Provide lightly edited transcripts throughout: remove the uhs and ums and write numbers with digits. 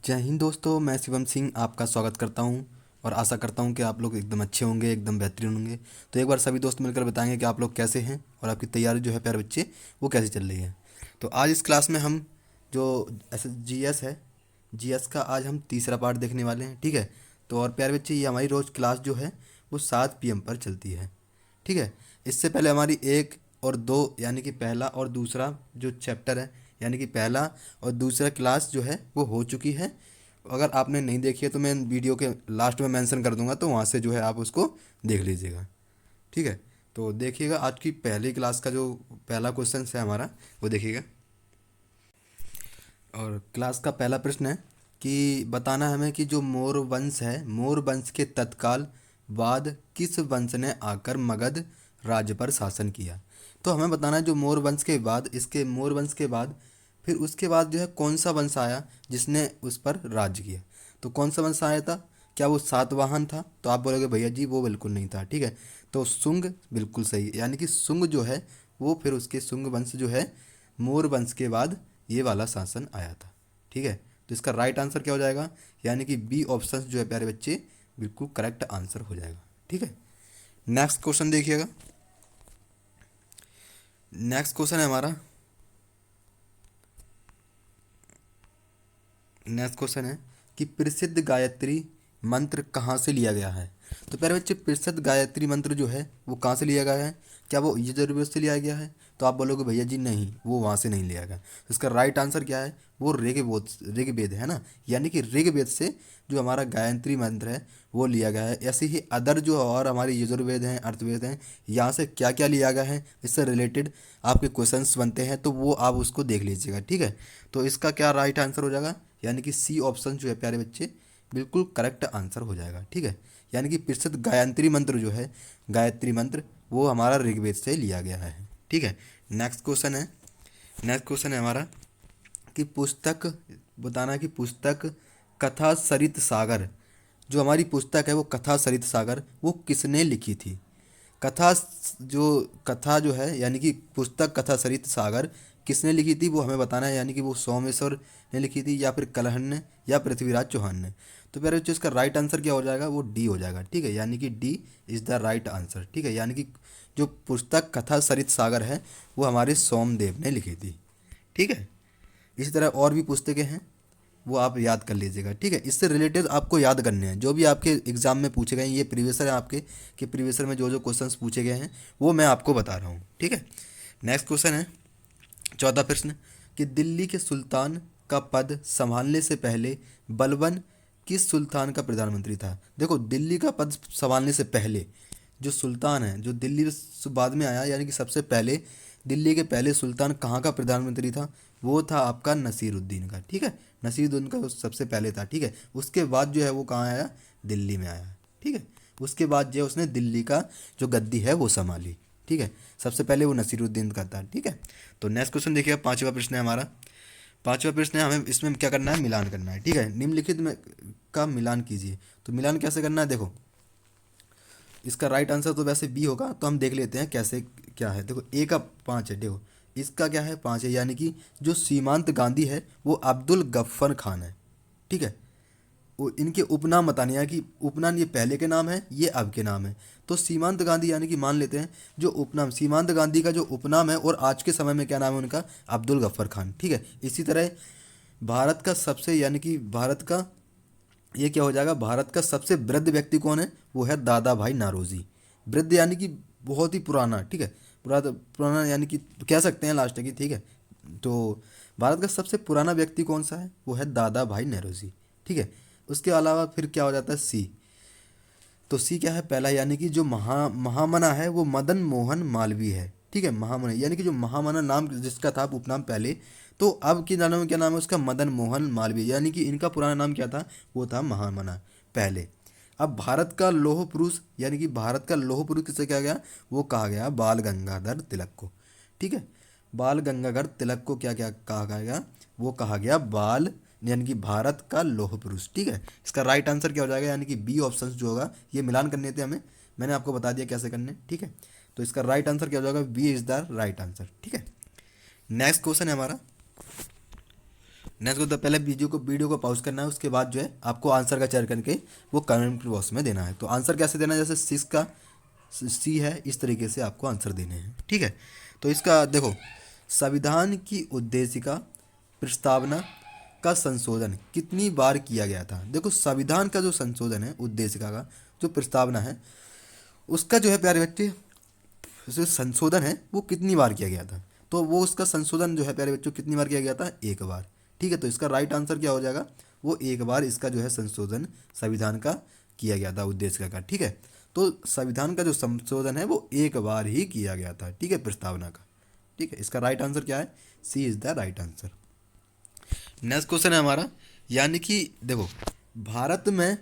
जय हिंद दोस्तों, मैं शिवम सिंह आपका स्वागत करता हूं और आशा करता हूं कि आप लोग एकदम अच्छे होंगे, एकदम बेहतरीन होंगे। तो एक बार सभी दोस्त मिलकर बताएंगे कि आप लोग कैसे हैं और आपकी तैयारी जो है प्यारे बच्चे वो कैसे चल रही है। तो आज इस क्लास में हम जो एस जी एस है, जी एस का आज हम तीसरा पार्ट देखने वाले हैं। ठीक है। तो और प्यारे बच्चे, ये हमारी रोज़ क्लास जो है वो 7 PM पर चलती है। ठीक है। इससे पहले हमारी 1 और 2 यानी कि पहला और दूसरा जो चैप्टर है, यानी कि पहला और दूसरा क्लास जो है वो हो चुकी है। अगर आपने नहीं देखी है तो मैं वीडियो के लास्ट में मेंशन कर दूंगा, तो वहाँ से जो है आप उसको देख लीजिएगा। ठीक है। तो देखिएगा आज की पहली क्लास का जो पहला क्वेश्चन है हमारा, वो देखिएगा। और क्लास का पहला प्रश्न है कि बताना है हमें कि जो मोर वंश है, मोर वंश के तत्काल बाद किस वंश ने आकर मगध राज्य पर शासन किया। तो हमें बताना है जो मोर वंश के बाद, इसके मोर वंश के बाद फिर उसके बाद जो है कौन सा वंश आया जिसने उस पर राज्य किया। तो कौन सा वंश आया था? क्या वो सातवाहन था? तो आप बोलोगे भैया जी वो बिल्कुल नहीं था। ठीक है। तो शुंग बिल्कुल सही, यानी कि शुंग जो है वो फिर उसके शुंग वंश जो है मोर वंश के बाद ये वाला शासन आया था। ठीक है। तो इसका राइट आंसर क्या हो जाएगा? यानी कि बी ऑप्शन जो है प्यारे बच्चे बिल्कुल करेक्ट आंसर हो जाएगा। ठीक है। नेक्स्ट क्वेश्चन देखिएगा। नेक्स्ट क्वेश्चन है हमारा, नेक्स्ट क्वेश्चन है कि प्रसिद्ध गायत्री मंत्र कहाँ से लिया गया है। तो प्यारे बच्चे, प्रसिद्ध गायत्री मंत्र जो है वो कहाँ से लिया गया है? क्या वो यजुर्वेद से लिया गया है? तो आप बोलोगे भैया जी नहीं, वो वहाँ से नहीं लिया गया। तो इसका राइट आंसर क्या है? वो ऋग्वेद है ना, यानी कि ऋग्वेद से जो हमारा गायत्री मंत्र है वो लिया गया है। ऐसे ही अदर जो और हमारे यजुर्वेद हैं, अर्थवेद हैं, यहाँ से क्या क्या लिया गया है इससे रिलेटेड आपके क्वेश्चंस बनते हैं, तो वो आप उसको देख लीजिएगा। ठीक है। तो इसका क्या राइट आंसर हो जाएगा? यानी कि सी ऑप्शन जो है प्यारे बच्चे बिल्कुल करेक्ट आंसर हो जाएगा। ठीक है। यानी कि प्रसिद्ध गायत्री मंत्र जो है, गायत्री मंत्र, वो हमारा ऋग्वेद से लिया गया है। ठीक है। नेक्स्ट क्वेश्चन है, नेक्स्ट क्वेश्चन है हमारा कि पुस्तक बताना है कि पुस्तक कथा सरित सागर, जो हमारी पुस्तक है वो कथा सरित सागर, वो किसने लिखी थी। कथा जो कथा जो है यानी कि पुस्तक कथा सरित सागर किसने लिखी थी वो हमें बताना है। यानी कि वो सोमेश्वर ने लिखी थी या फिर कलहन ने या पृथ्वीराज चौहान ने। तो प्यारे बच्चों, इसका राइट आंसर क्या हो जाएगा? वो डी हो जाएगा। ठीक है। यानी कि D is the right answer. ठीक है। यानी कि जो पुस्तक कथा सरित सागर है वो हमारे सोमदेव ने लिखी थी। ठीक है। इसी तरह और भी पुस्तकें हैं, वो आप याद कर लीजिएगा। ठीक है। इससे रिलेटेड आपको याद करने हैं जो भी आपके एग्जाम में पूछे गए हैं। ये प्रीवियसर है आपके, कि प्रीवियसर में जो जो क्वेश्चंस पूछे गए हैं वो मैं आपको बता रहा हूँ। ठीक है। नेक्स्ट क्वेश्चन है, चौथा प्रश्न, कि दिल्ली के सुल्तान का पद संभालने से पहले बलबन किस सुल्तान का प्रधानमंत्री था। देखो, दिल्ली का पद संभालने से पहले जो सुल्तान है, जो दिल्ली से बाद में आया, यानी कि सबसे पहले दिल्ली के पहले सुल्तान कहाँ का प्रधानमंत्री था? वो था आपका नसीरुद्दीन का। ठीक है। नसीरुद्दीन का सबसे पहले था। ठीक है। उसके बाद जो है वो कहाँ आया? दिल्ली में आया। ठीक है। उसके बाद जो है उसने दिल्ली का जो गद्दी है वो संभाली। ठीक है। सबसे पहले वो नसीरुद्दीन का था। ठीक है। तो नेक्स्ट क्वेश्चन देखिए, पांचवा प्रश्न है हमारा। पांचवा प्रश्न है, हमें इसमें क्या करना है? मिलान करना है। ठीक है। निम्नलिखित में का मिलान कीजिए। तो मिलान कैसे करना है? देखो, इसका राइट आंसर तो वैसे बी होगा, तो हम देख लेते हैं कैसे क्या है। देखो, ए का 5 है, देखो इसका क्या है? 5 है, यानी कि जो सीमांत गांधी है वो अब्दुल गफ्फर खान है। ठीक है। वो इनके उपनाम बताने हैं कि उपनाम ये पहले के नाम है, ये अब के नाम है। तो सीमांत गांधी यानी कि मान लेते हैं जो उपनाम सीमांत गांधी का जो उपनाम है और आज के समय में क्या नाम है उनका? अब्दुल गफ्फर खान। ठीक है। इसी तरह भारत का सबसे, यानी कि भारत का ये क्या हो जाएगा? भारत का सबसे वृद्ध व्यक्ति कौन है? वो है दादा भाई नारोजी। वृद्ध यानी कि बहुत ही पुराना। ठीक है। पुराना यानी कि कह सकते हैं लास्ट की। ठीक है। तो भारत का सबसे पुराना व्यक्ति कौन सा है? वो है दादा भाई नौरोजी। ठीक है। उसके अलावा फिर क्या हो जाता है? सी। तो सी क्या है? पहला, यानी कि जो महामना है वो मदन मोहन मालवीय है। ठीक है। महामना यानी कि जो महामना नाम जिसका था उपनाम पहले, तो अब के नाम में क्या नाम है उसका? मदन मोहन मालवीय। यानी कि इनका पुराना नाम क्या था? वो था महामना पहले। अब भारत का लौह पुरुष, यानी कि भारत का लौह पुरुष किसे कहा गया? वो कहा गया बाल गंगाधर तिलक को। ठीक है। बाल गंगाधर तिलक को क्या क्या कहा गया? वो कहा गया बाल, यानी कि भारत का लौह पुरुष। ठीक है। इसका राइट आंसर क्या हो जाएगा? यानी कि बी ऑप्शन जो होगा, ये मिलान करने थे हमें, मैंने आपको बता दिया कैसे करने। ठीक है। तो इसका राइट आंसर क्या हो जाएगा? B is the right answer. ठीक है। नेक्स्ट क्वेश्चन है हमारा, नेक्स्ट को तो पहले वीडियो को पॉज करना है, उसके बाद जो है आपको आंसर का चयन करके वो कमेंट बॉक्स में देना है। तो आंसर कैसे देना है, जैसे सिक्स का सी है, इस तरीके से आपको आंसर देने हैं, ठीक है। तो इसका देखो, संविधान की उद्देशिका प्रस्तावना का संशोधन कितनी बार किया गया था। देखो संविधान का जो संशोधन है, उद्देशिका का जो प्रस्तावना है, उसका जो है प्यारे बच्चे जो संशोधन है वो कितनी बार किया गया था। तो वो उसका संशोधन जो है प्यारे बच्चों कितनी बार किया गया था, एक बार, ठीक है। तो इसका राइट आंसर क्या हो जाएगा, वो एक बार इसका जो है संशोधन संविधान का किया गया था, उद्देश्य का, ठीक है। तो संविधान का जो संशोधन है वो एक बार ही किया गया था, ठीक है, प्रस्तावना का, ठीक है। इसका राइट आंसर क्या है, C is the right answer. Next question है हमारा, यानी कि देखो भारत में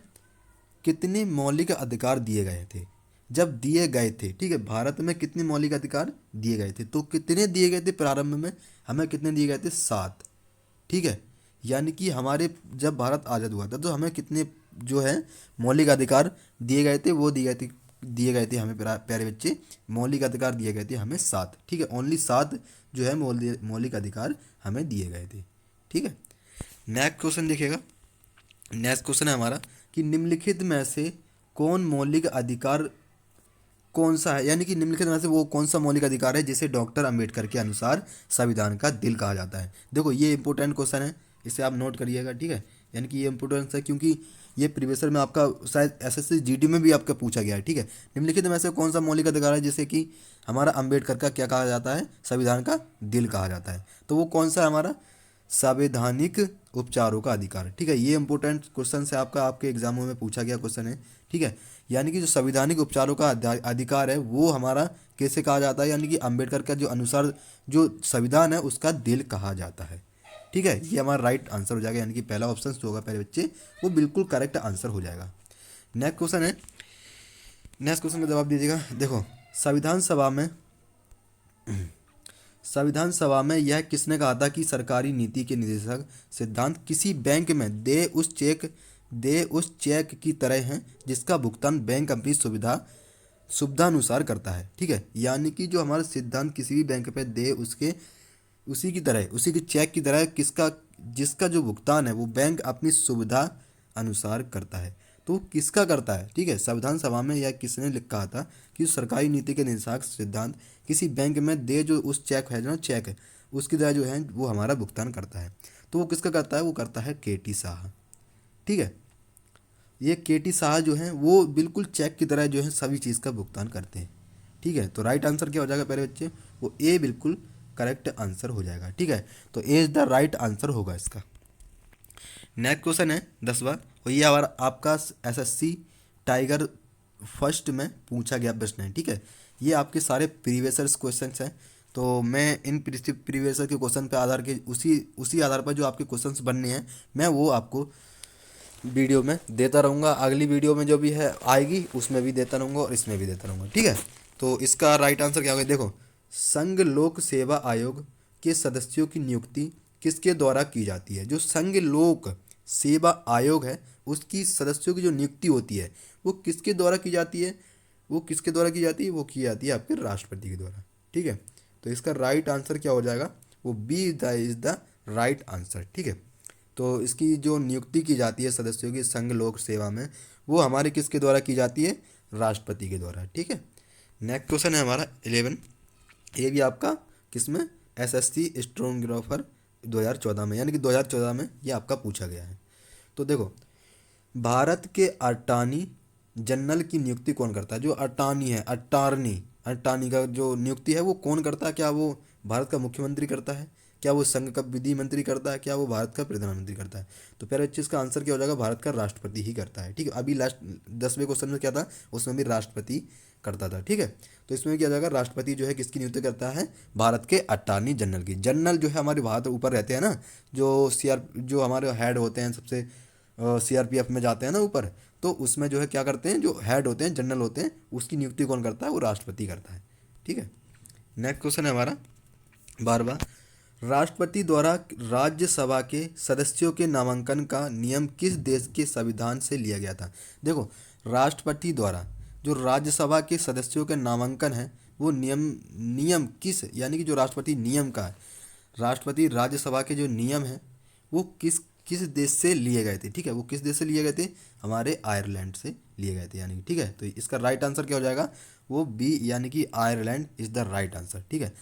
कितने मौलिक अधिकार दिए गए थे, जब दिए गए थे, ठीक है। भारत में कितने मौलिक अधिकार दिए गए थे, तो कितने दिए गए थे प्रारंभ में, हमें कितने दिए गए थे, 7, ठीक है। यानी कि हमारे जब भारत आज़ाद हुआ था तो हमें कितने जो है मौलिक अधिकार दिए गए थे, वो दिए गए थे हमें प्यारे बच्चे, मौलिक अधिकार दिए गए थे हमें 7, ठीक है। ओनली 7 जो है मौलिक अधिकार हमें दिए गए थे, ठीक है। नेक्स्ट क्वेश्चन देखिएगा, नेक्स्ट क्वेश्चन है हमारा कि निम्नलिखित में से कौन मौलिक अधिकार कौन सा है, यानी कि निम्नलिखित में से वो कौन सा मौलिक अधिकार है जिसे डॉक्टर अंबेडकर के अनुसार संविधान का दिल कहा जाता है। देखो ये इंपॉर्टेंट क्वेश्चन है, इसे आप नोट करिएगा, ठीक है। यानी कि ये इंपॉर्टेंट है क्योंकि ये प्रीवियस ईयर में आपका शायद एसएससी जीडी में भी आपका पूछा गया है, ठीक है। निम्नलिखित में से कौन सा मौलिक अधिकार है जिसे कि हमारा अंबेडकर का क्या कहा जाता है, संविधान का दिल कहा जाता है। तो वो कौन सा है हमारा, संवैधानिक उपचारों का अधिकार, ठीक है। ये इंपॉर्टेंट क्वेश्चन से आपके एग्जामों में पूछा गया क्वेश्चन है, ठीक है। यानी कि जो संवैधानिक उपचारों का अधिकार है वो हमारा कैसे कहा जाता है, यानी कि अंबेडकर का जो अनुसार जो संविधान है उसका दिल कहा जाता है, ठीक है। ये हमारा राइट आंसर हो जाएगा, यानी कि पहला ऑप्शन जो होगा पहले बच्चे वो बिल्कुल करेक्ट आंसर हो जाएगा। नेक्स्ट क्वेश्चन है, नेक्स्ट क्वेश्चन का जवाब दीजिएगा। देखो संविधान सभा में यह किसने कहा था कि सरकारी नीति के निर्देशक सिद्धांत किसी बैंक में दे उस चेक की तरह हैं जिसका भुगतान बैंक अपनी सुविधानुसार करता है, ठीक है। यानी कि जो हमारा सिद्धांत किसी भी बैंक पे दे उसी की तरह, उसी के चेक की तरह जिसका जो भुगतान है वो बैंक अपनी सुविधा अनुसार करता है। तो वो किसका करता है, ठीक है। संविधान सभा में यह किसने कहा था कि सरकारी नीति के निर्देशांक सिद्धांत किसी बैंक में दे जो उस चेक है, जो चेक है उसकी तरह जो है वो हमारा भुगतान करता है। तो वो किसका करता है, वो करता है केटी शाह, ठीक है। ये केटी शाह जो है वो बिल्कुल चेक की तरह जो है सभी चीज़ का भुगतान करते हैं, ठीक है। तो राइट आंसर क्या हो जाएगा पहले बच्चे, वो ए बिल्कुल करेक्ट आंसर हो जाएगा, ठीक है। तो ए इज द राइट आंसर होगा इसका। नेक्स्ट क्वेश्चन है 10वां, और ये हमारा आपका एसएससी टाइगर फर्स्ट में पूछा गया प्रश्न है, ठीक है। ये आपके सारे प्रीवियस क्वेश्चन हैं, तो मैं इन प्रीवियस के क्वेश्चन पे आधार के उसी आधार पर जो आपके क्वेश्चंस बनने हैं मैं वो आपको वीडियो में देता रहूँगा। अगली वीडियो में जो भी है आएगी उसमें भी देता रहूँगा और इसमें भी देता रहूँगा, ठीक है। तो इसका राइट आंसर क्या होगा, देखो संघ लोक सेवा आयोग के सदस्यों की नियुक्ति किसके द्वारा की जाती है। जो संघ लोक सेवा आयोग है उसकी सदस्यों की जो नियुक्ति होती है वो किसके द्वारा की जाती है, वो किसके द्वारा की जाती है, वो की जाती है आपके राष्ट्रपति के द्वारा, ठीक है। तो इसका राइट आंसर क्या हो जाएगा, वो B is the right answer, ठीक है। तो इसकी जो नियुक्ति की जाती है सदस्यों की संघ लोक सेवा में वो हमारे किसके द्वारा की जाती है, राष्ट्रपति के द्वारा, ठीक है। नेक्स्ट क्वेश्चन है हमारा 11, ये भी आपका किसमें, एसएससी स्टेनोग्राफर 2014 में, यानी कि 2014 में ये आपका पूछा गया है। तो देखो भारत के अटॉर्नी जनरल की नियुक्ति कौन करता है, जो अटॉर्नी है, अटॉर्नी का जो नियुक्ति है वो कौन करता है, क्या वो भारत का मुख्यमंत्री करता है, क्या वो संघ का विधि मंत्री करता है, क्या वो भारत का प्रधानमंत्री करता है। तो प्यारे बच्चे इसका आंसर क्या हो जाएगा, भारत का राष्ट्रपति ही करता है, ठीक है। अभी लास्ट 10वें क्वेश्चन में क्या था, उसमें भी राष्ट्रपति करता था, ठीक है। तो इसमें क्या जाएगा, राष्ट्रपति जो है किसकी नियुक्ति करता है, भारत के अटॉर्नी जनरल की। जनरल जो है हमारे भारत ऊपर रहते हैं ना, जो हमारे हेड होते हैं सबसे सीआरपीएफ में जाते हैं ना ऊपर, तो उसमें जो है क्या करते हैं, जो हेड होते हैं जनरल होते हैं उसकी नियुक्ति कौन करता है, वो राष्ट्रपति करता है, ठीक है। नेक्स्ट क्वेश्चन है हमारा 12वां, राष्ट्रपति द्वारा राज्यसभा के सदस्यों के नामांकन का नियम किस देश के संविधान से लिया गया था। देखो राष्ट्रपति द्वारा जो राज्यसभा के सदस्यों के नामांकन है वो नियम किस, यानी कि जो राष्ट्रपति नियम का है, राष्ट्रपति राज्यसभा के जो नियम है वो किस किस देश से लिए गए थे, ठीक है, वो किस देश से लिए गए थे, हमारे आयरलैंड से लिए गए थे यानी कि, ठीक है। तो इसका राइट आंसर क्या हो जाएगा, वो बी यानी कि Ireland is the right answer, ठीक है।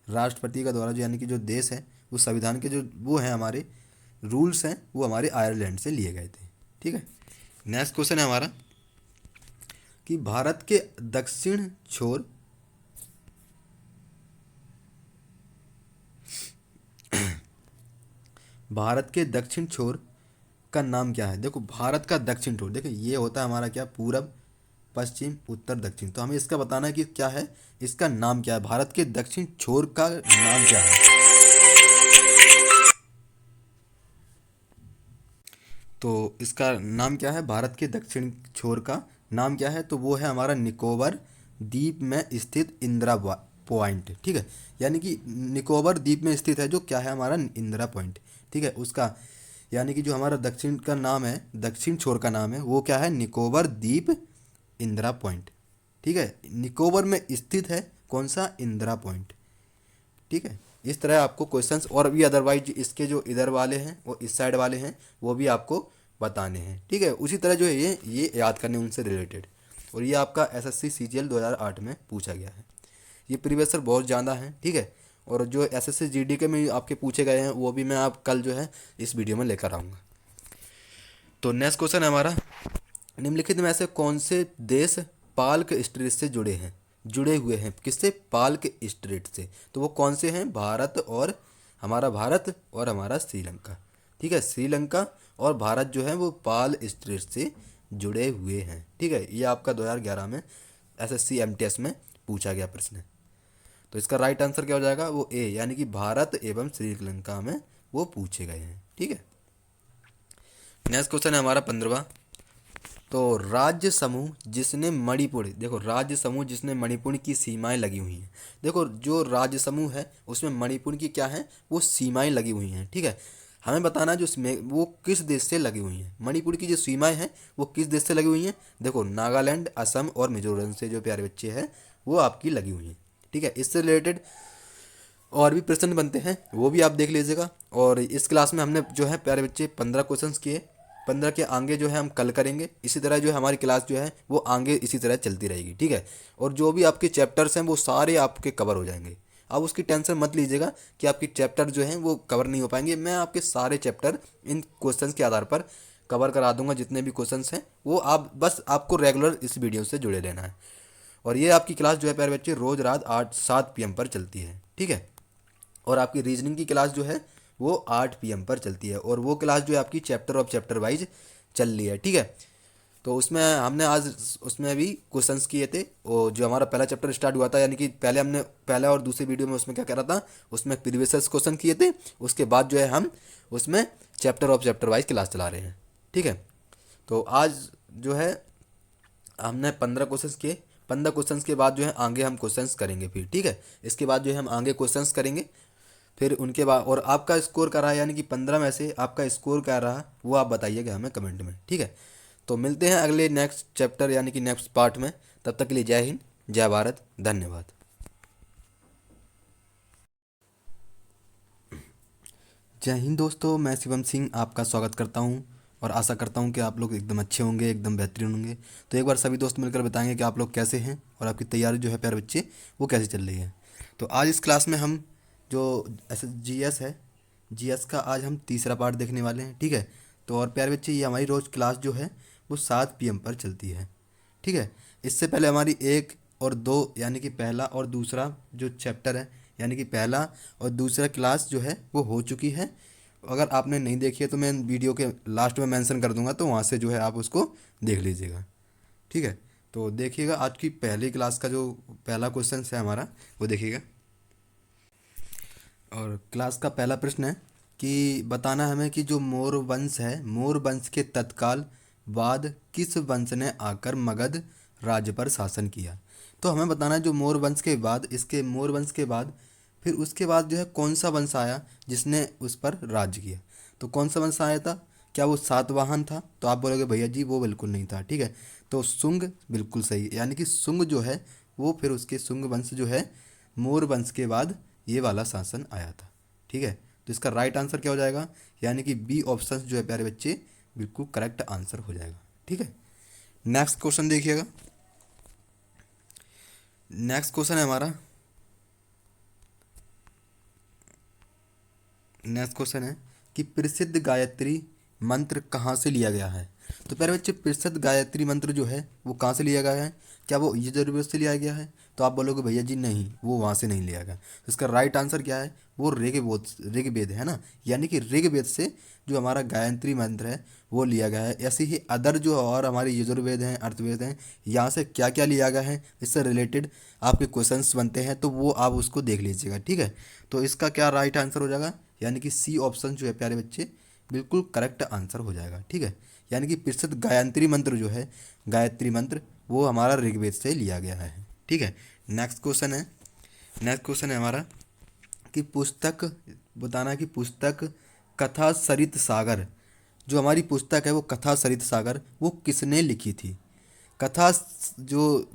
राष्ट्रपति का द्वारा जो यानी कि जो देश है, वो संविधान के जो वो हैं हमारे रूल्स हैं, वो हमारे आयरलैंड से लिए गए थे, ठीक है। नेक्स्ट क्वेश्चन है हमारा कि भारत के दक्षिण छोर भारत के दक्षिण छोर का नाम क्या है। देखो भारत का दक्षिण छोर, देखो ये होता है हमारा क्या, पूरब पश्चिम उत्तर दक्षिण। तो हमें इसका बताना है कि क्या है, इसका नाम क्या है, भारत के दक्षिण छोर का नाम क्या है। तो इसका नाम क्या है, भारत के दक्षिण छोर का नाम क्या है, तो वो है हमारा निकोबार द्वीप में स्थित इंदिरा पॉइंट, ठीक है। यानी कि निकोबार द्वीप में स्थित है जो क्या है हमारा इंदिरा पॉइंट, ठीक है। उसका यानी कि जो हमारा दक्षिण का नाम है, दक्षिण छोर का नाम है, वो क्या है, निकोबार द्वीप इंदिरा पॉइंट, ठीक है। निकोबार में स्थित है कौन सा, इंदिरा पॉइंट, ठीक है। इस तरह आपको क्वेश्चंस और भी अदरवाइज इसके जो इधर वाले हैं और इस साइड वाले हैं वो भी आपको बताने हैं, ठीक है। उसी तरह जो है ये याद करने उनसे रिलेटेड। और ये आपका एसएससी सीजीएल 2008 में पूछा गया है। ये प्रीवियस सर बहुत ज़्यादा हैं, ठीक है। और जो एसएससी जीडी के में आपके पूछे गए हैं वो भी मैं आप कल जो है इस वीडियो में लेकर आऊँगा। तो नेक्स्ट क्वेश्चन है हमारा, निम्नलिखित में से कौन से देश पाल्क स्ट्रेट से जुड़े हुए हैं, किससे, पाल्क स्ट्रेट से। तो वो कौन से हैं, भारत और हमारा श्रीलंका, ठीक है। श्रीलंका और भारत जो है वो पाल स्ट्रेट से जुड़े हुए हैं, ठीक है। ये आपका 2011 में एसएससी एमटीएस में पूछा गया प्रश्न है। तो इसका राइट आंसर क्या हो जाएगा, वो ए यानी कि भारत एवं श्रीलंका में वो पूछे गए हैं, ठीक है। नेक्स्ट क्वेश्चन है हमारा 15वां। तो राज्य समूह जिसने मणिपुर, देखो राज्य समूह जिसने मणिपुर की सीमाएं लगी हुई हैं। देखो जो राज्य समूह है उसमें मणिपुर की क्या है, वो सीमाएं लगी हुई हैं, ठीक है। हमें बताना है जो वो किस देश से लगी हुई हैं, मणिपुर की जो सीमाएं हैं वो किस देश से लगी हुई हैं। देखो नागालैंड, असम और मिजोरम से जो प्यारे बच्चे हैं वो आपकी लगी हुई हैं, ठीक है। इससे रिलेटेड और भी प्रश्न बनते हैं वो भी आप देख लीजिएगा। और इस क्लास में हमने जो है प्यारे बच्चे 15 क्वेश्चंस किए, 15 के आगे जो है हम कल करेंगे। इसी तरह जो है हमारी क्लास जो है वो आगे इसी तरह चलती रहेगी, ठीक है। और जो भी आपके चैप्टर्स हैं वो सारे आपके कवर हो जाएंगे। अब उसकी टेंशन मत लीजिएगा कि आपके चैप्टर जो हैं वो कवर नहीं हो पाएंगे। मैं आपके सारे चैप्टर इन क्वेश्चंस के आधार पर कवर करा दूंगा। जितने भी क्वेश्चंस हैं वो आप बस आपको रेगुलर इस वीडियो से जुड़े रहना है। और ये आपकी क्लास जो है प्यारे बच्चे रोज़ रात 7 PM पर चलती है, ठीक है। और आपकी रीजनिंग की क्लास जो है वो 8 PM पर चलती है। और वो क्लास जो है आपकी चैप्टर वाइज चल रही है, ठीक है। तो उसमें हमने आज उसमें भी क्वेश्चंस किए थे। और जो हमारा पहला चैप्टर स्टार्ट हुआ था यानी कि पहले हमने पहला और दूसरे वीडियो में उसमें क्या करा था, उसमें प्रीवियस क्वेश्चन किए थे। उसके बाद जो है हम उसमें चैप्टर वाइज क्लास चला रहे हैं, ठीक है। तो आज जो है हमने 15 क्वेश्चंस किए। 15 क्वेश्चंस के बाद जो है आगे हम क्वेश्चंस करेंगे फिर, ठीक है। इसके बाद जो है हम आगे क्वेश्चंस करेंगे फिर उनके बाद। और आपका स्कोर क्या रहा यानी कि 15 में से आपका स्कोर क्या रहा वो आप बताइएगा हमें कमेंट में, ठीक है। तो मिलते हैं अगले नेक्स्ट चैप्टर यानी कि नेक्स्ट पार्ट में। तब तक के लिए जय हिंद, जय भारत, धन्यवाद। जय हिंद दोस्तों, मैं शिवम सिंह आपका स्वागत करता हूं। और आशा करता हूं कि आप लोग एकदम अच्छे होंगे, एकदम बेहतरीन होंगे। तो एक बार सभी दोस्त मिलकर बताएंगे कि आप लोग कैसे हैं और आपकी तैयारी जो है प्यारे बच्चे वो कैसे चल रही है। तो आज इस क्लास में हम जो ऐसे जीएस है, जीएस का आज हम तीसरा पार्ट देखने वाले हैं, ठीक है। तो और प्यारे बच्चे ये हमारी रोज़ क्लास जो है वो 7 PM पर चलती है, ठीक है। इससे पहले हमारी 1 और 2 यानी कि पहला और दूसरा जो चैप्टर है यानी कि पहला और दूसरा क्लास जो है वो हो चुकी है। अगर आपने नहीं देखी है तो मैं वीडियो के लास्ट में मेंशन कर दूंगा, तो वहाँ से जो है आप उसको देख लीजिएगा, ठीक है। तो देखिएगा आज की पहली क्लास का जो पहला क्वेश्चन है हमारा वो देखिएगा। और क्लास का पहला प्रश्न है कि बताना हमें कि जो मोर वंश है, मोर वंश के तत्काल बाद किस वंश ने आकर मगध राज्य पर शासन किया। तो हमें बताना है जो मोर वंश के बाद, इसके मोर वंश के बाद फिर उसके बाद जो है कौन सा वंश आया जिसने उस पर राज्य किया। तो कौन सा वंश आया था, क्या वो सातवाहन था। तो आप बोलोगे भैया जी वो बिल्कुल नहीं था, ठीक है। तो शुंग बिल्कुल सही, यानी कि शुंग जो है वो फिर उसके शुंग वंश जो है मोर वंश के बाद ये वाला शासन आया था, ठीक है। तो इसका राइट आंसर क्या हो जाएगा, यानी कि बी ऑप्शन जो है प्यारे बच्चे बिल्कुल करेक्ट आंसर हो जाएगा। ठीक है, नेक्स्ट क्वेश्चन देखिएगा। नेक्स्ट क्वेश्चन है हमारा, नेक्स्ट क्वेश्चन है कि प्रसिद्ध गायत्री मंत्र कहाँ से लिया गया है। तो प्यारे बच्चे प्रसिद्ध गायत्री मंत्र जो है वो कहाँ से लिया गया है, क्या वो यजुर्वेद से लिया गया है। तो आप बोलोगे भैया जी नहीं, वो वहाँ से नहीं लिया गया। तो इसका राइट आंसर क्या है, वो ऋग्वेद है ना, यानी कि ऋग्वेद से जो हमारा गायत्री मंत्र है वो लिया गया है। ऐसे ही अदर जो और हमारे यजुर्वेद हैं, अर्थवेद हैं, यहाँ से क्या क्या लिया गया है इससे रिलेटेड आपके क्वेश्चंस बनते हैं, तो वो आप उसको देख लीजिएगा। ठीक है, तो इसका क्या राइट आंसर हो जाएगा, यानी कि सी ऑप्शन जो है प्यारे बच्चे बिल्कुल करेक्ट आंसर हो जाएगा। ठीक है, यानी कि प्रसिद्ध गायत्री मंत्र जो है, गायत्री मंत्र वो हमारा ऋग्वेद से लिया गया है। ठीक है, नेक्स्ट क्वेश्चन है, नेक्स्ट क्वेश्चन है हमारा कि पुस्तक बताना है कि पुस्तक कथा सरित सागर, जो हमारी पुस्तक है वो कथा सरित सागर वो किसने लिखी थी। कथा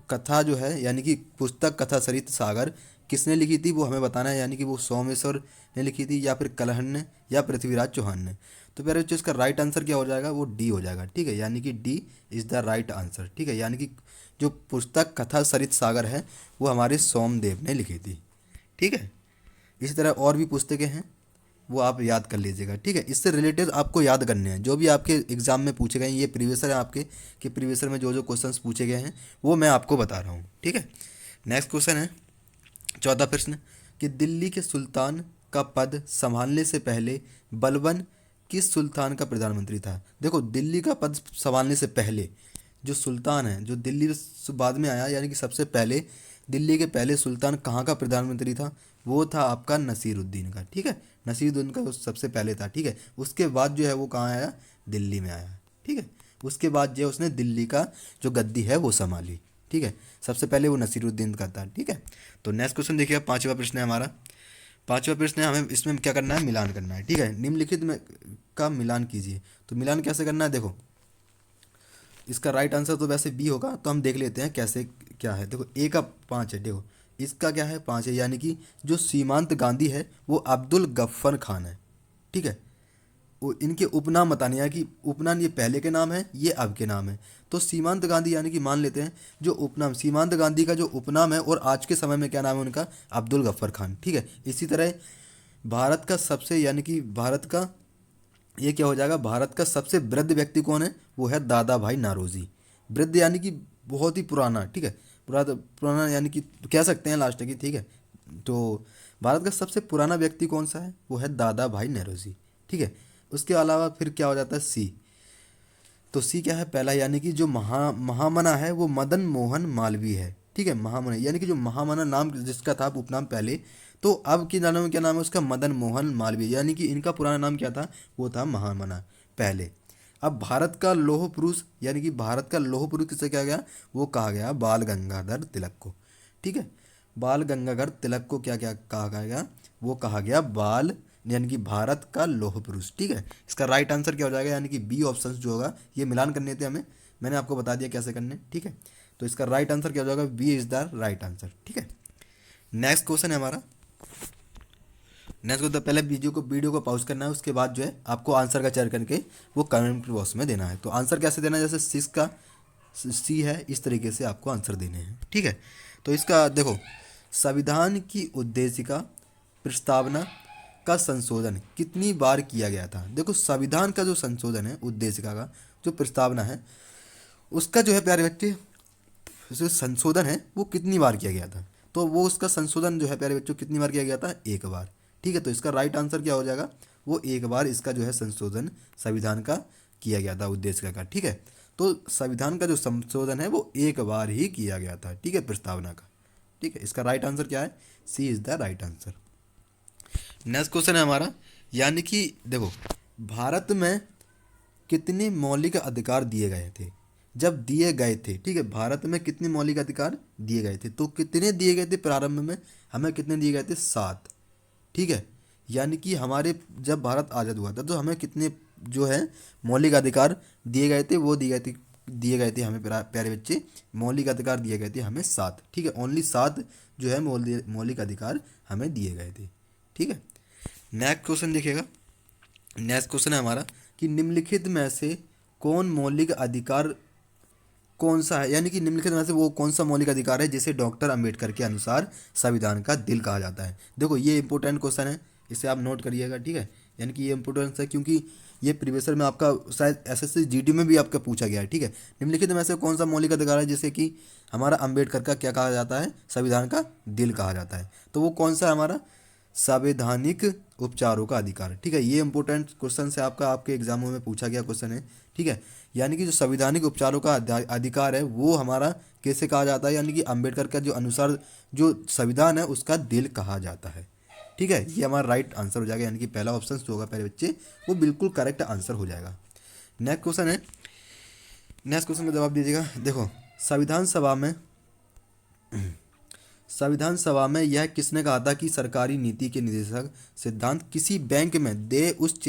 कथा जो है यानी कि पुस्तक कथा सरित सागर किसने लिखी थी वो हमें बताना है, यानी कि वो सोमेश्वर ने लिखी थी या फिर कलहन ने या पृथ्वीराज चौहान ने। तो प्यारे बच्चों इसका राइट आंसर क्या हो जाएगा, वो डी हो जाएगा। ठीक है, यानी कि D is the right answer. ठीक है, यानी कि जो पुस्तक कथा सरित सागर है वो हमारे सोमदेव ने लिखी थी। ठीक है, इसी तरह और भी पुस्तकें हैं वो आप याद कर लीजिएगा। ठीक है, इससे रिलेटेड आपको याद करने हैं जो भी आपके एग्जाम में पूछे गए हैं, ये प्रीवियसर है आपके कि प्रीवियसर में जो जो क्वेश्चंस पूछे गए हैं वो मैं आपको बता रहा हूँ। ठीक है, नेक्स्ट क्वेश्चन है 14 प्रश्न कि दिल्ली के सुल्तान का पद संभालने से पहले बलबन किस सुल्तान का प्रधानमंत्री था। देखो, दिल्ली का पद संभालने से पहले जो सुल्तान है, जो दिल्ली से बाद में आया, यानी कि सबसे पहले दिल्ली के पहले सुल्तान कहाँ का प्रधानमंत्री था, वो था आपका नसीरुद्दीन का। ठीक है, नसीरुद्दीन का वो सबसे पहले था। ठीक है, उसके बाद जो है वो कहाँ आया, दिल्ली में आया। ठीक है, उसके बाद जो है उसने दिल्ली का जो गद्दी है वो संभाली। ठीक है, सबसे पहले वो नसीरुद्दीन का था। ठीक है, तो नेक्स्ट क्वेश्चन देखिए, पांचवा प्रश्न है हमारा। पांचवा प्रश्न है, हमें इसमें क्या करना है, मिलान करना है। ठीक है, निम्नलिखित में का मिलान कीजिए। तो मिलान कैसे करना है, देखो इसका राइट आंसर तो वैसे बी होगा, तो हम देख लेते हैं कैसे क्या है। देखो ए का 5 है, देखो इसका क्या है 5 है, यानी कि जो सीमांत गांधी है वो अब्दुल गफ्फर खान है। ठीक है, वो इनके उपनाम बताने हैं कि उपनाम ये पहले के नाम है ये अब के नाम है। तो सीमांत गांधी यानी कि मान लेते हैं जो उपनाम सीमांत गांधी का जो उपनाम है और आज के समय में क्या नाम है उनका, अब्दुल गफ्फर खान। ठीक है, इसी तरह भारत का सबसे यानी कि भारत का ये क्या हो जाएगा, भारत का सबसे वृद्ध व्यक्ति कौन है, वो है दादा भाई नारोजी। वृद्ध यानी कि बहुत ही पुराना। ठीक है, पुराना यानी कि कह सकते हैं लास्ट की। ठीक है, तो भारत का सबसे पुराना व्यक्ति कौन सा है, वो है दादा भाई नौरोजी। ठीक है, उसके अलावा फिर क्या हो जाता है सी। तो सी क्या है, पहला यानी कि जो महामना है वो मदन मोहन मालवीय है। ठीक है, महामना यानी कि जो महामना नाम जिसका था उपनाम पहले, तो अब के नाम में क्या नाम है उसका, मदन मोहन मालवीय, यानी कि इनका पुराना नाम क्या था, वो था महामना पहले। अब भारत का लौह पुरुष यानी कि भारत का लौह पुरुष किसे कहा गया, वो कहा गया बाल गंगाधर तिलक को। ठीक है, बाल गंगाधर तिलक को क्या क्या कहा गया, वो कहा गया बाल यानी कि भारत का लौह पुरुष। ठीक है, इसका राइट आंसर क्या हो जाएगा, यानी कि बी ऑप्शन जो होगा, ये मिलान करने थे हमें, मैंने आपको बता दिया कैसे करने। ठीक है, तो इसका राइट आंसर क्या हो जाएगा, B is the right answer. ठीक है, नेक्स्ट क्वेश्चन है हमारा। नेक्स्ट तो पहले वीडियो को पॉज करना है, उसके बाद जो है आपको आंसर का चयन करके वो कमेंट बॉक्स में देना है। तो आंसर कैसे देना है, जैसे सिक्स का सी है इस तरीके से आपको आंसर देने हैं। ठीक है, तो इसका देखो, संविधान की उद्देशिका प्रस्तावना का संशोधन कितनी बार किया गया था। देखो, संविधान का जो संशोधन है, उद्देशिका का जो प्रस्तावना है, उसका जो है प्यारे बच्चे जो संशोधन है वो कितनी बार किया गया था। तो वो उसका संशोधन जो है प्यारे बच्चों कितनी बार किया गया था, एक बार। ठीक है, तो इसका राइट आंसर क्या हो जाएगा, वो एक बार इसका जो है संशोधन संविधान का किया गया था उद्देश्य का। ठीक है, तो संविधान का जो संशोधन है वो एक बार ही किया गया था। ठीक है, प्रस्तावना का। ठीक है, इसका राइट आंसर क्या है, C is the right answer. Next question है हमारा, यानी कि देखो भारत में कितने मौलिक अधिकार दिए गए थे जब दिए गए थे। ठीक है, भारत में कितने मौलिक अधिकार दिए गए थे, तो कितने दिए गए थे प्रारंभ में, हमें कितने दिए गए थे, 7। ठीक है, यानी कि हमारे जब भारत आज़ाद हुआ था तो हमें कितने जो है मौलिक अधिकार दिए गए थे, वो दिए गए थे हमें प्यारे बच्चे, मौलिक अधिकार दिए गए थे हमें 7। ठीक है, ओनली 7 जो है मौलिक अधिकार हमें दिए गए थे। ठीक है, नेक्स्ट क्वेश्चन देखिएगा। नेक्स्ट क्वेश्चन है हमारा कि निम्नलिखित में से कौन मौलिक अधिकार कौन सा है, यानी कि निम्नलिखित में से वो कौन सा मौलिक अधिकार है जिसे डॉक्टर अंबेडकर के अनुसार संविधान का दिल कहा जाता है। देखो ये इंपॉर्टेंट क्वेश्चन है, इसे आप नोट करिएगा, ठीक है। यानी कि ये इंपॉर्टेंट है क्योंकि ये प्रीवियस ईयर में आपका शायद एसएससी जीडी में भी आपका पूछा गया है, ठीक है। निम्नलिखित में से कौन सा मौलिक अधिकार है जिसे कि हमारा अंबेडकर का क्या कहा जाता है, संविधान का दिल कहा जाता है। तो वो कौन सा है हमारा, संवैधानिक उपचारों का अधिकार, ठीक है। ये इंपॉर्टेंट क्वेश्चन से आपका आपके एग्जामों में पूछा गया क्वेश्चन है, ठीक है। यानी कि जो संवैधानिक उपचारों का अधिकार है वो हमारा कैसे कहा जाता है, यानी कि अंबेडकर का जो अनुसार जो संविधान है उसका दिल कहा जाता है, ठीक है। ये हमारा राइट आंसर हो जाएगा, यानी कि पहला ऑप्शन जो होगा पहले बच्चे वो बिल्कुल करेक्ट आंसर हो जाएगा। नेक्स्ट क्वेश्चन है, नेक्स्ट क्वेश्चन का जवाब दीजिएगा। देखो संविधान सभा में यह किसने कहा था कि सरकारी नीति के निर्देशक सिद्धांत किसी बैंक में दे उस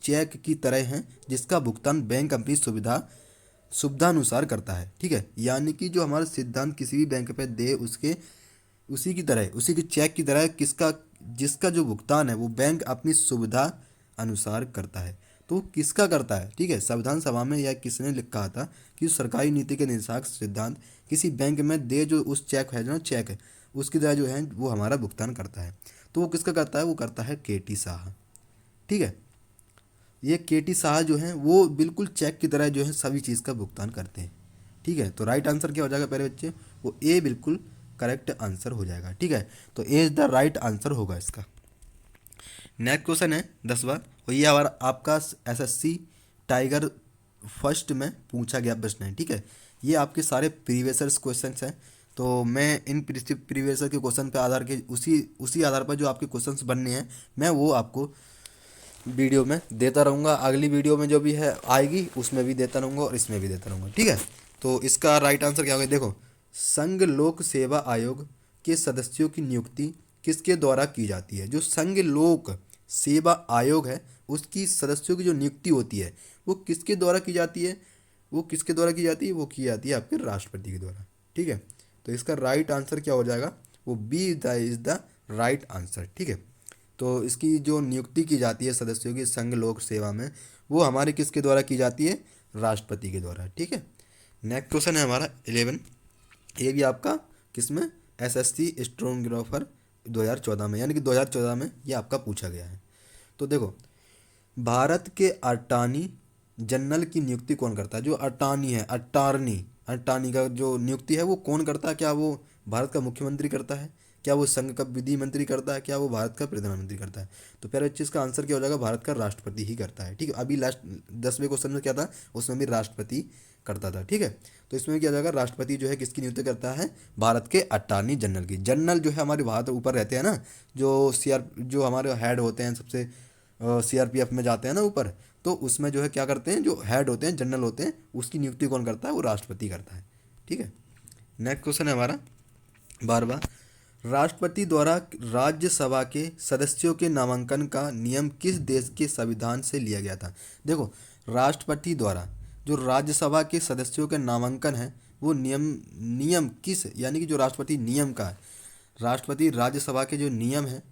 चेक की तरह हैं जिसका भुगतान बैंक अपनी सुविधानुसार करता है, ठीक है। यानी कि जो हमारा सिद्धांत किसी भी बैंक पे दे उसके उसी की तरह उसी के चेक की तरह जिसका जो भुगतान है वो बैंक अपनी सुविधा अनुसार करता है। तो किसका करता है, ठीक है। संविधान सभा में यह किसने कहा था कि सरकारी नीति के निर्देशांक सिद्धांत किसी बैंक में दे जो उस चेक है, जो चेक है उसकी तरह जो है वो हमारा भुगतान करता है। तो वो किसका करता है, वो करता है केटी शाह, ठीक है। ये केटी शाह जो है वो बिल्कुल चेक की तरह जो है सभी चीज़ का भुगतान करते हैं, ठीक है। तो राइट आंसर क्या हो जाएगा पहले बच्चे, वो ए बिल्कुल करेक्ट आंसर हो जाएगा, ठीक है। तो ए इज द राइट आंसर होगा इसका। नेक्स्ट क्वेश्चन है 10वां, और ये हमारा आपका एसएससी टाइगर फर्स्ट में पूछा गया प्रश्न है, ठीक है। ये आपके सारे प्रीवियस क्वेश्चन हैं। तो मैं इन प्रीवियस के क्वेश्चन पे आधार के उसी आधार पर जो आपके क्वेश्चंस बनने हैं मैं वो आपको वीडियो में देता रहूँगा। अगली वीडियो में जो भी है आएगी उसमें भी देता रहूँगा और इसमें भी देता रहूँगा, ठीक है। तो इसका राइट आंसर क्या होगा, देखो संघ लोक सेवा आयोग के सदस्यों की नियुक्ति किसके द्वारा की जाती है। जो संघ लोक सेवा आयोग है उसकी सदस्यों की जो नियुक्ति होती है वो किसके द्वारा की जाती है, वो किसके द्वारा की जाती है, वो की जाती है आपके राष्ट्रपति के द्वारा, ठीक है। तो इसका राइट आंसर क्या हो जाएगा, वो B is the right answer, ठीक है। तो इसकी जो नियुक्ति की जाती है सदस्यों की संघ लोक सेवा में वो हमारे किसके द्वारा की जाती है, राष्ट्रपति के द्वारा, ठीक है। नेक्स्ट क्वेश्चन है हमारा 11, ये भी आपका किसमें, एसएससी स्टेनोग्राफर 2014 में, यानी कि 2014 में ये आपका पूछा गया है। तो देखो भारत के अटॉर्नी जनरल की नियुक्ति कौन करता है। जो अटॉर्नी है, अटॉर्नी का जो नियुक्ति है वो कौन करता है, क्या वो भारत का मुख्यमंत्री करता है, क्या वो संघ का विधि मंत्री करता है, क्या वो भारत का प्रधानमंत्री करता है। तो पहले चीज़ का आंसर क्या हो जाएगा, भारत का राष्ट्रपति ही करता है, ठीक है। अभी लास्ट 10वें क्वेश्चन में क्या था, उसमें भी राष्ट्रपति करता था, ठीक है। तो इसमें क्या हो जाएगा, राष्ट्रपति जो है किसकी नियुक्ति करता है, भारत के अटॉर्नी जनरल की। जनरल जो है हमारे भारत ऊपर रहते हैं ना, जो हमारे हेड होते हैं सबसे सीआरपीएफ में जाते हैं ना ऊपर, तो उसमें जो है क्या करते हैं, जो हेड होते हैं जनरल होते हैं उसकी नियुक्ति कौन करता है, वो राष्ट्रपति करता है, ठीक है। नेक्स्ट क्वेश्चन है हमारा 12वां, राष्ट्रपति द्वारा राज्यसभा के सदस्यों के नामांकन का नियम किस देश के संविधान से लिया गया था। देखो राष्ट्रपति द्वारा जो राज्यसभा के सदस्यों के नामांकन है वो नियम किस, यानी कि जो राष्ट्रपति नियम का है, राष्ट्रपति राज्यसभा के जो नियम है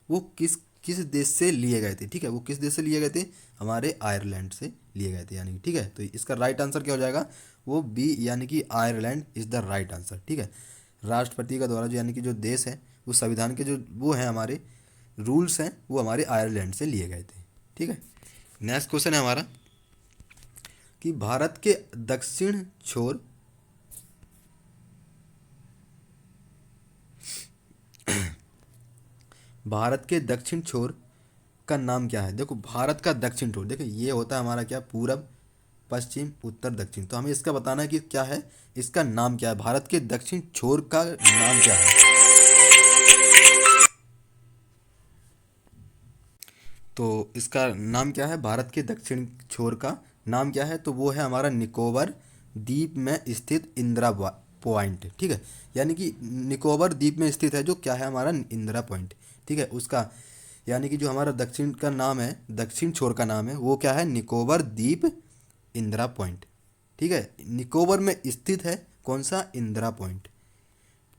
वो किस किस देश से लिए गए थे, ठीक है। वो किस देश से लिए गए थे, हमारे आयरलैंड से लिए गए थे, यानी कि, ठीक है। तो इसका राइट आंसर क्या हो जाएगा, वो बी, यानी कि Ireland is the right answer, ठीक है। राष्ट्रपति का द्वारा जो यानी कि जो देश है वो संविधान के जो वो हैं हमारे रूल्स हैं वो हमारे आयरलैंड से लिए गए थे, ठीक है। नेक्स्ट क्वेश्चन है हमारा कि भारत के दक्षिण छोर का नाम क्या है। देखो भारत का दक्षिण छोर, देखो ये होता है हमारा क्या, पूरब पश्चिम उत्तर दक्षिण। तो हमें इसका बताना है कि क्या है, इसका नाम क्या है, भारत के दक्षिण छोर का नाम क्या है। तो इसका नाम क्या है, भारत के दक्षिण छोर का नाम क्या है, तो वो है हमारा निकोबार द्वीप में स्थित इंदिरा पॉइंट, ठीक है। यानी कि निकोबार द्वीप में स्थित है जो क्या है हमारा इंदिरा पॉइंट, ठीक है। उसका यानी कि जो हमारा दक्षिण का नाम है, दक्षिण छोर का नाम है वो क्या है, निकोबार द्वीप इंदिरा पॉइंट, ठीक है। निकोबार में स्थित है कौन सा, इंदिरा पॉइंट,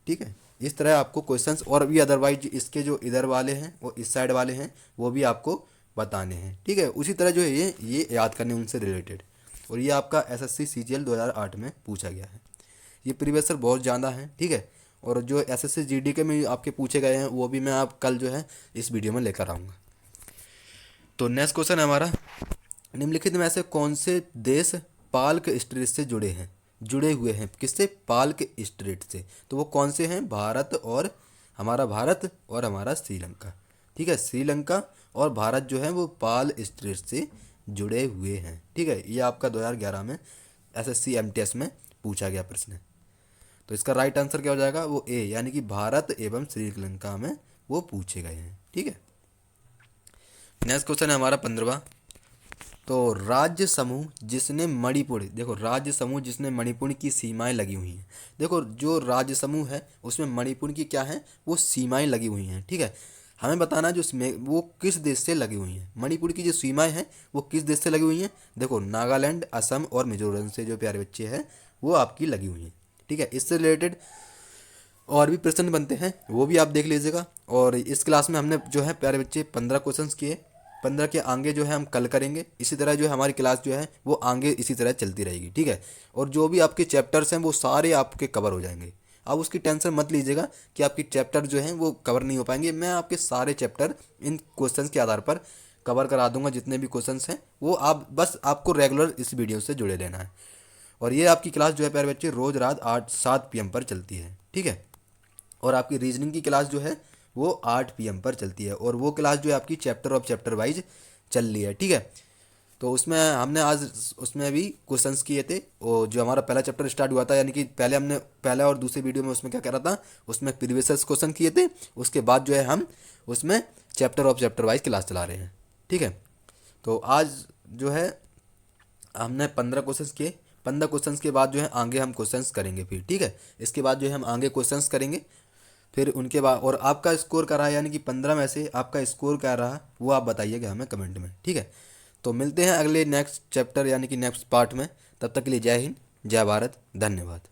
ठीक है। इस तरह आपको क्वेश्चंस और भी अदरवाइज इसके जो इधर वाले हैं और इस साइड वाले हैं वो भी आपको बताने हैं, ठीक है। उसी तरह जो है ये याद करने उनसे रिलेटेड। और ये आपका एसएससी सीजीएल 2008 में पूछा गया है। ये प्रीवियस सर बहुत ज़्यादा हैं, ठीक है। और जो एसएससी जीडी के में आपके पूछे गए हैं वो भी मैं आप कल जो है इस वीडियो में लेकर आऊँगा। तो नेक्स्ट क्वेश्चन है हमारा, निम्नलिखित में ऐसे कौन से देश पाल्क स्ट्रेट से जुड़े हुए हैं, किससे? पाल्क स्ट्रेट से। तो वो कौन से हैं? भारत और हमारा श्रीलंका, ठीक है। श्रीलंका और भारत जो है वो पाल स्ट्रेट से जुड़े हुए हैं, ठीक है। ये आपका 2011 में एसएससी एमटीएस में पूछा गया प्रश्न है। तो इसका राइट आंसर क्या हो जाएगा? वो ए, यानी कि भारत एवं श्रीलंका में वो पूछे गए हैं, ठीक है। नेक्स्ट क्वेश्चन है हमारा 15वां। तो राज्य समूह जिसने मणिपुर, देखो राज्य समूह जिसने मणिपुर की सीमाएं लगी हुई हैं। देखो जो राज्य समूह है उसमें मणिपुर की क्या है, वो सीमाएं लगी हुई हैं, ठीक है। हमें बताना है जो वो किस देश से लगी हुई हैं। मणिपुर की जो सीमाएं हैं वो किस देश से लगी हुई हैं? देखो नागालैंड, असम और मिजोरम से जो प्यारे बच्चे हैं वो आपकी लगी हुई हैं, ठीक है। इससे रिलेटेड और भी प्रश्न बनते हैं वो भी आप देख लीजिएगा। और इस क्लास में हमने जो है प्यारे बच्चे 15 क्वेश्चंस किए, 15 के आगे जो है हम कल करेंगे। इसी तरह जो है हमारी क्लास जो है वो आगे इसी तरह चलती रहेगी, ठीक है। और जो भी आपके चैप्टर्स हैं वो सारे आपके कवर हो जाएंगे। आप उसकी टेंशन मत लीजिएगा कि आपकी चैप्टर जो हैं वो कवर नहीं हो पाएंगे। मैं आपके सारे चैप्टर इन क्वेश्चंस के आधार पर कवर करा दूंगा। जितने भी क्वेश्चंस हैं वो आप बस आपको रेगुलर इस वीडियो से जुड़े रहना है। और ये आपकी क्लास जो है प्यारे बच्चे रोज़ रात 7 PM पर चलती है, ठीक है। और आपकी रीजनिंग की क्लास जो है वो 8 PM पर चलती है। और वो क्लास जो है आपकी चैप्टर वाइज चल रही है, ठीक है। तो उसमें हमने आज उसमें भी क्वेश्चंस किए थे। और जो हमारा पहला चैप्टर स्टार्ट हुआ था, यानी कि पहले हमने पहला और दूसरे वीडियो में उसमें क्या कह रहा था, उसमें प्रीवियस क्वेश्चन किए थे। उसके बाद जो है हम उसमें चैप्टर वाइज क्लास चला रहे हैं, ठीक है। तो आज जो है हमने 15 क्वेश्चंस किए। 15 क्वेश्चंस के बाद जो है आगे हम क्वेश्चंस करेंगे फिर, ठीक है। इसके बाद जो है हम आगे क्वेश्चंस करेंगे फिर उनके बाद। और आपका स्कोर क्या रहा, यानी कि 15 में से आपका स्कोर क्या रहा वो आप बताइएगा हमें कमेंट में, ठीक है। तो मिलते हैं अगले नेक्स्ट चैप्टर यानी कि नेक्स्ट पार्ट में। तब तक के लिए जय हिंद, जय भारत, धन्यवाद।